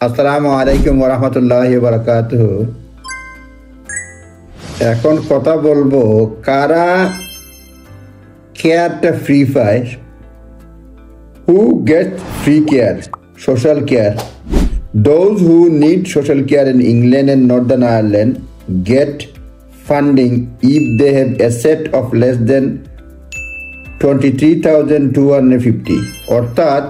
আসসালামু আলাইকুম ওয়া রাহমাতুল্লাহি ওয়া বারাকাতুহু। এখন কথা বলবো কারা কেয়ারটা ফ্রি পায়। হু gate free care, social care. Those who need social care in England and Northern Ireland get funding if they have asset of less than 23,250। অর্থাৎ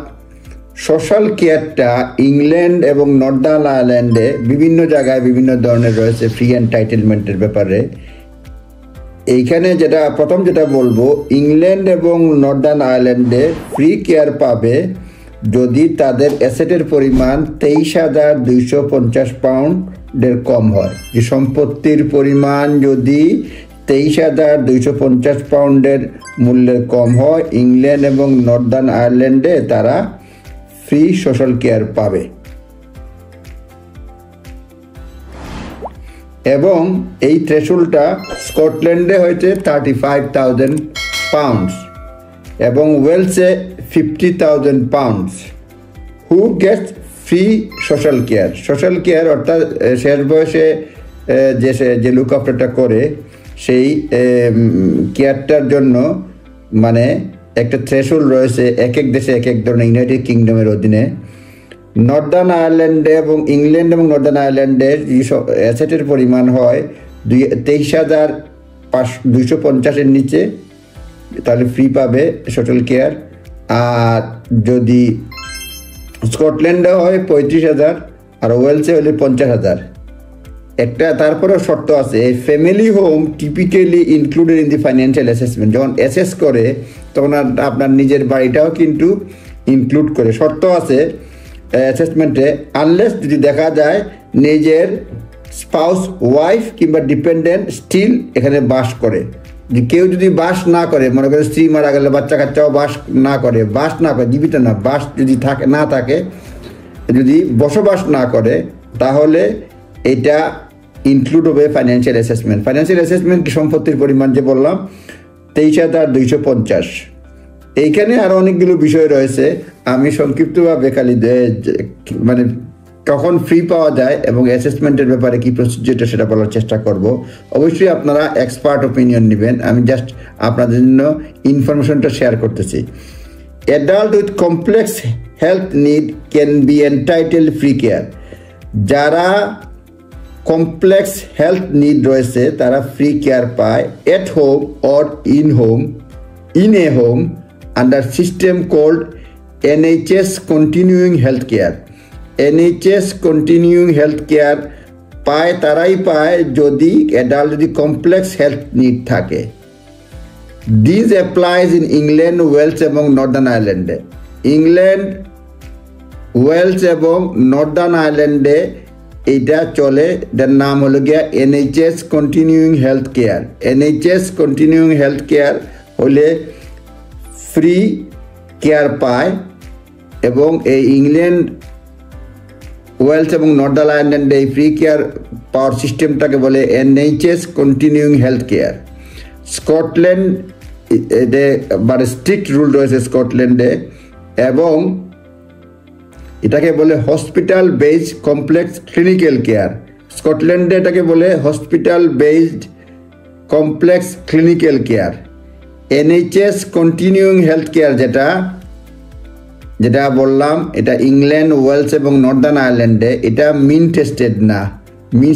সোশ্যাল কেয়ারটা ইংল্যান্ড এবং নর্দার্ন আয়ারল্যান্ডে বিভিন্ন জায়গায় বিভিন্ন ধরনের রয়েছে ফ্রি এন্টাইটেলমেন্টের ব্যাপারে। এইখানে প্রথম যেটা বলবো, ইংল্যান্ড এবং নর্দার্ন আয়ারল্যান্ডে ফ্রি কেয়ার পাবে যদি তাদের অ্যাসেটের পরিমাণ 23,250 পাউন্ডের কম হয়। যে সম্পত্তির পরিমাণ যদি 23,250 পাউন্ডের মূল্যের কম হয়, ইংল্যান্ড এবং নর্দার্ন আয়ারল্যান্ডে তারা ফ্রি সোশ্যাল কেয়ার পাবে। এবং এই থ্রেশহোল্ডটা স্কটল্যান্ডে হয়েছে 35,000 পাউন্ডস এবং ওয়েলসে 50,000 পাউন্ডস। হু Gates free social care? Social care অর্থাৎ শেষ বয়সে যে লুক আফটারটা করে সেই কেয়ারটার জন্য মানে একটা থ্রেশহোল্ড রয়েছে, এক এক দেশে এক এক ধরনের। ইউনাইটেড কিংডমের অধীনে নর্দার্ন আয়ারল্যান্ডে এবং ইংল্যান্ড এবং নর্দার্ন আয়ারল্যান্ডের অ্যাসেটের পরিমাণ হয় 23,250-এর নিচে, তাহলে ফ্রি পাবে সোশ্যাল কেয়ার। আর যদি স্কটল্যান্ডে হয় 35,000 আর ওয়েলসে হলে 50,000। একটা তারপরেও শর্ত আছে, এই family home typically included in the financial assessment. যখন অ্যাসেস করে তখন আপনার নিজের বাড়িটাও কিন্তু ইনক্লুড করে। শর্ত আছে অ্যাসেসমেন্টে, আনলেস যদি দেখা যায় নিজের স্পাউস, ওয়াইফ কিংবা ডিপেন্ডেন্ট স্টিল এখানে বাস করে। কেউ যদি বাস না করে, মনে করে স্ত্রী মারা গেলে বাচ্চা কাচ্চাও বাস না করে, জীবিত না, বাস যদি না থাকে, যদি বসবাস না করে, তাহলে এটা ইনক্লুড হবে ফাইন্যান্সিয়াল অ্যাসেসমেন্ট। ফাইন্যান্সিয়াল অ্যাসেসমেন্ট সম্পত্তির পরিমাণ যে বললাম 23,250। এইখানে আরও অনেকগুলো বিষয় রয়েছে, আমি সংক্ষিপ্তভাবে খালি মানে কখন ফ্রি পাওয়া যায় এবং অ্যাসেসমেন্টের ব্যাপারে কী প্রসিডিউরটা সেটা বলার চেষ্টা করব। অবশ্যই আপনারা এক্সপার্ট ওপিনিয়ন নেবেন, আমি জাস্ট আপনাদের জন্য ইনফরমেশনটা শেয়ার করতেছি। Adult with complex health need can be entitle free care. যারা কমপ্লেক্স হেলথ নিড রয়েছে তারা ফ্রি কেয়ার পায় at home or in a home under system called NHS continuing health care. NHS continuing health care তারাই পায় যদি adult যদি complex health need থাকে। This applies in England, Wales এবং northern আয়ারল্যান্ডে। ইংল্যান্ড, ওয়েলস এবং northern আয়ারল্যান্ডে এইটা চলে, যার নাম হলো গিয়া NHS continuing health care. NHS continuing health care হলে ফ্রি কেয়ার পায় এবং এই ইংল্যান্ড, ওয়েলস এবং নর্দার্ন আয়ারল্যান্ডে এই ফ্রি কেয়ার পাওয়ার সিস্টেমটাকে বলে NHS continuing health care. Scotland মানে স্ট্রিক্ট রুল রয়েছে স্কটল্যান্ডে এবং এটাকে বলে hospital based complex clinical care. স্কটল্যান্ডে এটাকে বলে hospital based complex clinical care. NHS continuing health care যেটা বললাম, এটা ইংল্যান্ড, ওয়েলস এবং নর্দার্ন আয়ারল্যান্ডে। এটা মিন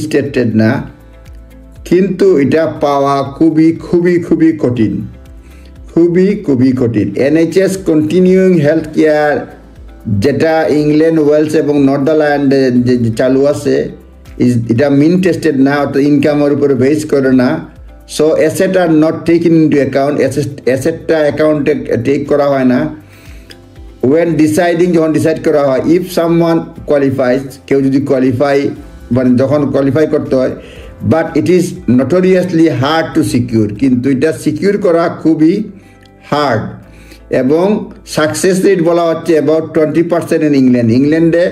স্টেটেড না, কিন্তু এটা পাওয়া খুবই খুবই খুবই কঠিন, খুবই কঠিন। NHS কন্টিনিউইং হেলথ কেয়ার যেটা ইংল্যান্ড, ওয়েলস এবং নর্দার্ন আয়ারল্যান্ডে যে চালু আছে, এটা মিন টেস্টেড না, অর্থাৎ ইনকামের উপরে বেস করে না। So asset are not taken into account, অ্যাসেটটা অ্যাকাউন্টে টেক করা হয় না। যখন ডিসাইড করা হয়, ইফ সামওয়ান কোয়ালিফাইজ, কেউ যদি যখন কোয়ালিফাই করতে হয়, but it is notoriously hard to secure, কিন্তু এটা সিকিউর করা খুবই হার্ড। এবং সাকসেস রেট বলা হচ্ছে অ্যাবাউট 20% ইন ইংল্যান্ডে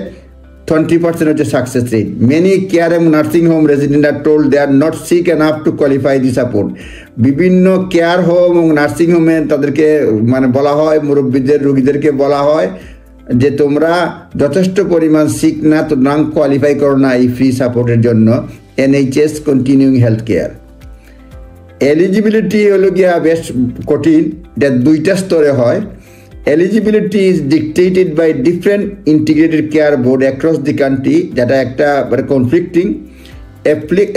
20% হচ্ছে সাকসেস রেট। মেনি কেয়ার এবং nursing home resident are told they are not sick enough to qualify the support. বিভিন্ন কেয়ার হোম এবং নার্সিং হোমে তাদেরকে মানে বলা হয়, মুরব্বীদের রোগীদেরকে বলা হয় যে তোমরা যথেষ্ট পরিমাণ সিক না, তো নাম কোয়ালিফাই করো না এই ফ্রি সাপোর্টের জন্য NHS continuing health care. Eligibility হলো গিয়া বেশ কঠিন, এটা দুইটা স্তরে হয়। Eligibility is dictated by different integrated care board across the country, যেটা একটা conflicting.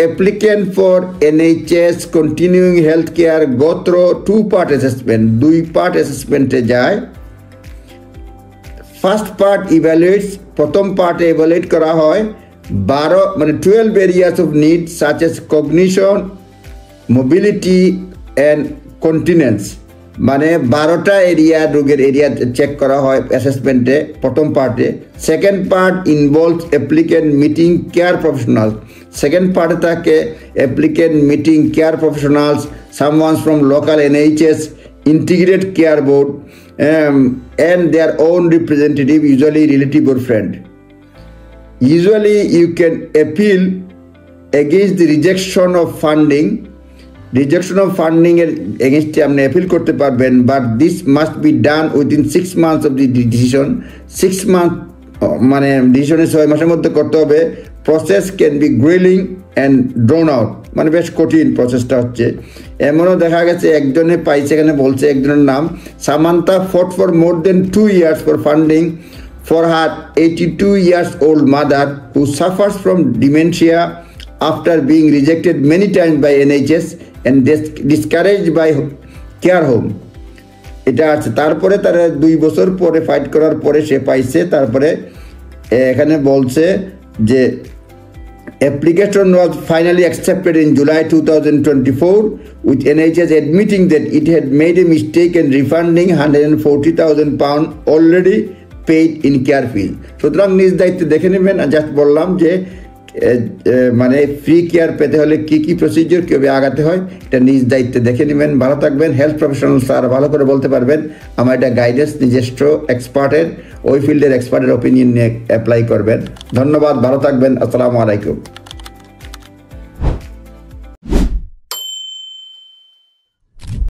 Applicant for NHS continuing health care go through 2 part assessment, 2 part অ্যাসেসমেন্টে যায়। ফার্স্ট পার্ট ইভ্যালুয়েটস, প্রথম পার্টে ইভ্যালুয়েট করা হয় 12 areas of need such as cognition, mobility and continence, মানে 12টা area, রোগের এরিয়া চেক করা হয় অ্যাসেসমেন্টে প্রথম পার্টে। Second part involves applicant meeting care professional, second পার্টে থাকে applicant meeting care professionals, someone's from local NHS integrated care board and their own representative, usually relative or friend. Usually you can appeal against the rejection of funding এর এগেইনস্টে আপনি appeal করতে পারবেন, but this must be done within 6 months of the decision. 6 month মানে ডিসিশনের 6 মাসের মধ্যে করতে হবে। Process can be grilling and drone out, মানে বেশ কঠিন প্রসেসটা হচ্ছে। এমনও দেখা গেছে একজনে পাইছে, এখানে বলছে একজনের নাম Samantha, fought for more than 2 years for funding for her 82 years old mother who suffers from dementia after being rejected many times by NHS and discouraged by care home। এটা আছে। তারপরে তারা 2 বছর পরে ফাইট করার পরে সে পাইছে। তারপরে এখানে বলছে যে application was finally accepted in July 2024 with NHS admitting that it had made a mistake and refunding £140,000 already paid in care fees। সুতরাং নিজ দায়িত্বে দেখে নেবেন। জাস্ট বললাম যে মানে ফ্রি কেয়ার পেতে হলে কি কি প্রসিডিওর কীভাবে আগাতে হয় এটা নিজ দায়িত্বে দেখে নেবেন। ভালো থাকবেন। হেলথ প্রফেশনাল স্যার ভালো করে বলতে পারবেন। আমার এটা গাইডেন্স নিজস্ব এক্সপার্টের, ওই ফিল্ডের এক্সপার্টের ওপিনিয়ন নিয়ে অ্যাপ্লাই করবেন। ধন্যবাদ, ভালো থাকবেন। আসসালামু আলাইকুম।